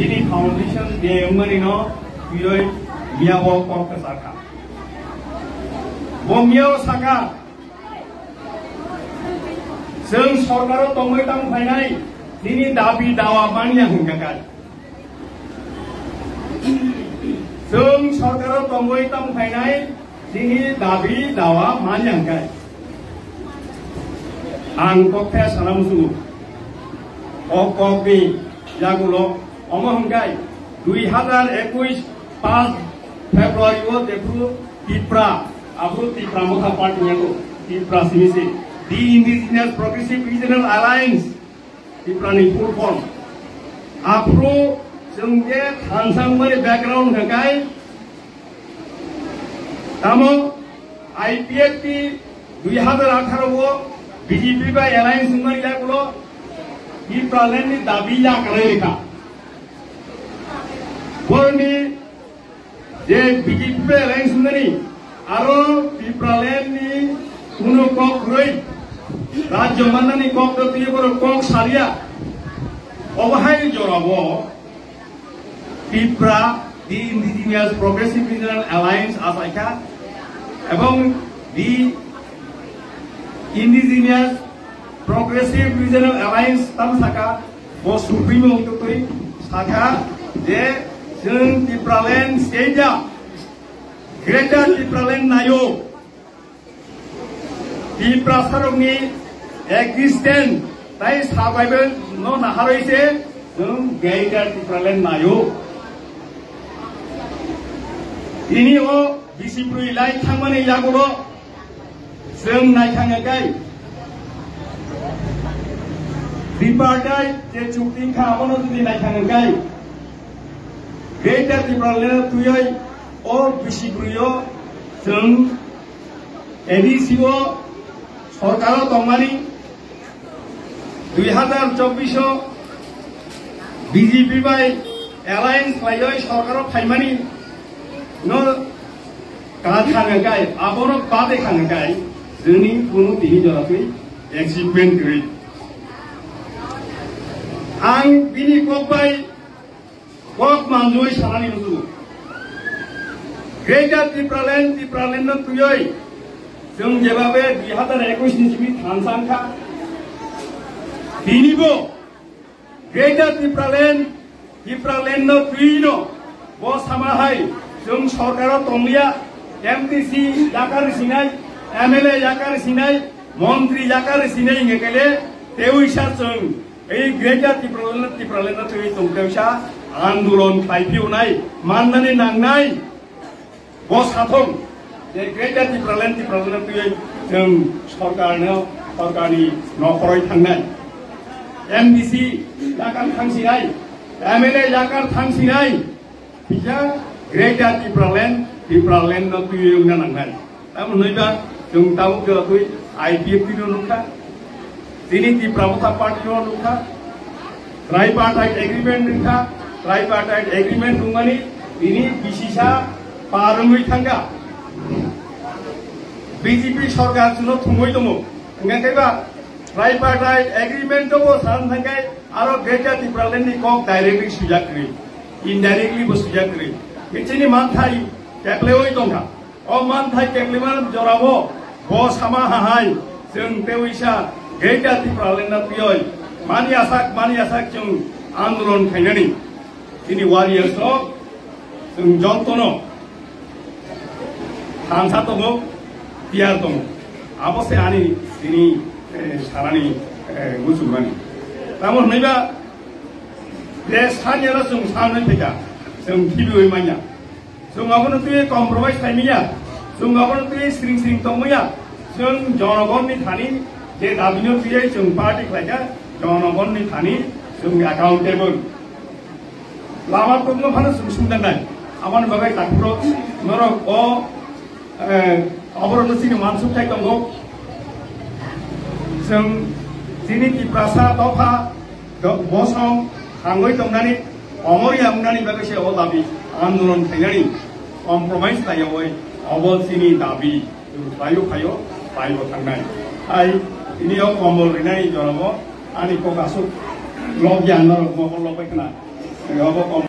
ini foundation dia umani no bioi miawo kok saka bomio saka जों सरकाराव तंगै तंफायनाय दिनै दाबि दावा मानिया हंगाखाय जों सरकाराव तंगै तंफायनाय दिनै दाबि दावा मानिया हंगाय आं कक्या सानामुसु अकबि जागुलो अम हंगाय 2021 5 फेब्रुवारियाव देखु तिप्रा आबु तिप्रा मखा पार्टीयाको Tipra सिमिसे The Indigenous Progressive Regional Alliance, Tiprani full form. Apro Jonge थानसांमनि background हकाय तामो IPFP 2018 वो BJP बा alliance मनि लागलो Tipralenni दाबि याकरेखा बोरनि जे BJP बा alliance मनि आरो Tipralenni कुनो कक्रै राज्य माननानै कक दतियो बर कक सारिया अबहाय जराबो तिप्रा दि इंडिजिनियास प्रोग्रेसिव रिजनल अलायंस आसायखा एवं दि इंडिजिनियास प्रोग्रेसिव रिजनल अलायंस तामसाका बो सुप्रीमो उतुइ साखा जे जों तिप्रालेन्ड स्टेटआ ग्रेटर तिप्रालेन्ड नायो Tipra sarungni existence tai survival no naharoise जों greater Tipraland nayo ini o bisipru ilai thangmani yagulo जों नायखांगाय रिपार्टाय जे चुक्ति खाबोनो जुदि नायखांगाय greater Tipraland तुयै o bisipruyo जों एडिसिओ सरकार तंगमानी 2024 बीजेपी बाय एलायंस लायोय सरकार फाइमानी नो काथांगाय आबोनो बादे खांगाय जोंनि कुनु दिनि जराखै एक्सिपमेन्ट गै आं बिनि कबाय कक मानजोय सानानि नुजु ग्रेटर तिप्रालेन्ड तुयै जों जेबाबे 2021 नि थानसांखा दिनिबो ग्रेटर तिप्रालेन्ड नो तुइनो बो सामाहाय जों सरकाराव तंलिया एमटीसी याकार सिनाय एमएलए याकार सिनाय मंत्री याकार सिनाय नगेले तेउइसा जों ए ग्रेटर तिप्रालेन्ड तुइ तंतेउसा आन्दोलन खायफिउनाय माननानै नांनाय बो साथं जे ग्रेटर Tipraland तुयै जों सरकारनि नखरै थांनाय एमडीसी याकार थांसिनाय एमएलए याकार थांसिनाय बिजा ग्रेटर Tipraland तुयै ओंना नांनाय तामनैबा जों ताउ गथुइ आईपीएफपी नो नुखा दिनि तिप्रा मथा पार्टी नो नुखा ट्राइपार्टाइट एग्रीमेंट नुखा ट्राइपार्टाइट एग्रीमेंट नुमानि दिनि बिसिसा पारमै थांगा बीजेपी सरकार जुनो थुंगै दङ ओंखायबा ट्राइपार्टाइट एग्रीमेंट दङ सान थांगाय आरो ग्रेटर Tipraland नि कक डाइरेक्टली सुजाक्रि इनडाइरेक्टली बो सुजाक्रि बिथिनि मानथाय केप्लेवै दंखा अ मानथाय केप्लेमान जराबो बो सामा हाहाय जों तेउइसा ग्रेटर Tipraland तुयै मानि आसाक जों आन्दोलन खायनानै दिनि वारियार्स जों जन्तनो थांसा दङ Tiar dong, apa sih ani ini sarani musuhani. Namun neba, desanya lah sung sana peka, sung kibu emanya, sung apa nanti compromise kaminya, sung apa nanti sering tomuya, sung jonagon ni thani, je dabino tiye sung party kerja, jonagon ni thani, sung accountable. Lama tu mungkin mana sung danai, awan bagai takro, norok अबरन सिनि मानसुकथाय दङ जों दिनि तिप्रासा दफा बसं थांगै दंनानै अमरिया मुनानि बागैसे अ दाबि आन्दोलन खायनानै compromise लायोय अबसिनि दाबि फायो थांनाय आइ दिनियाव कम्बल रिनाय जराबो आनि को गासु लग यान र मखल लबाय खोना Ngabo